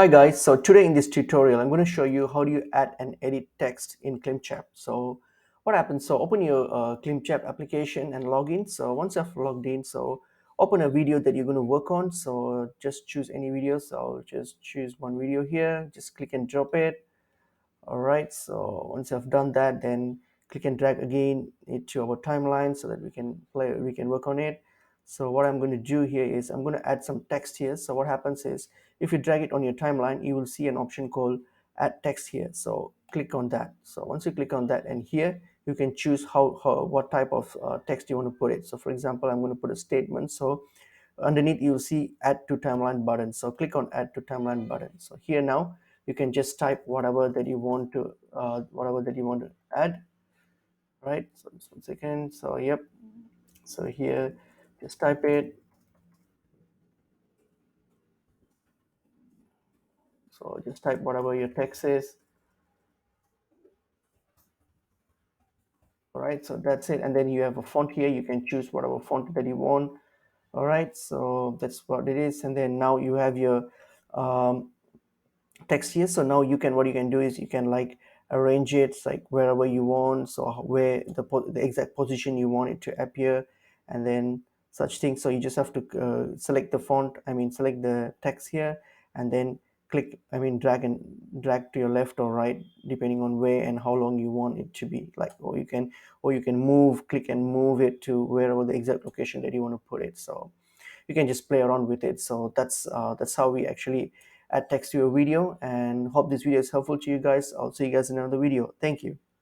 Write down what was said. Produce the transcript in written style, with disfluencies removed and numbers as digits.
Hi guys, so today in this tutorial I'm going to show you how do you add and edit text in Clipchamp. So what happens, so open your Clipchamp application and log in. So once I've logged in, so open a video that you're going to work on. So just choose any video. So I'll just choose one video here, just click and drop it. All right, so once I've done that, then click and drag again it to our timeline so that we can work on it. So what I'm going to do here is I'm going to add some text here. So what happens is if you drag it on your timeline, you will see an option called add text here. So click on that. So once you click on that, and here you can choose what type of text you want to put it. So for example, I'm going to put a statement. So underneath you'll see add to timeline button, so click on add to timeline button. So here now you can just type whatever that you want to add, right? So just 1 second. So yep, so here just type it. So just type whatever your text is. All right, so that's it. And then you have a font here, you can choose whatever font that you want. All right, so that's what it is. And then now you have your um, text here. So now what you can do is you can like arrange it like wherever you want, so where the exact position you want it to appear, and then such things. So you just have to select the font, select the text here, and then drag to your left or right depending on where and how long you want it to be, like, or you can click and move it to wherever the exact location that you want to put it. So you can just play around with it. So that's how we actually add text to your video, and hope this video is helpful to you guys. I'll see you guys in another video. Thank you.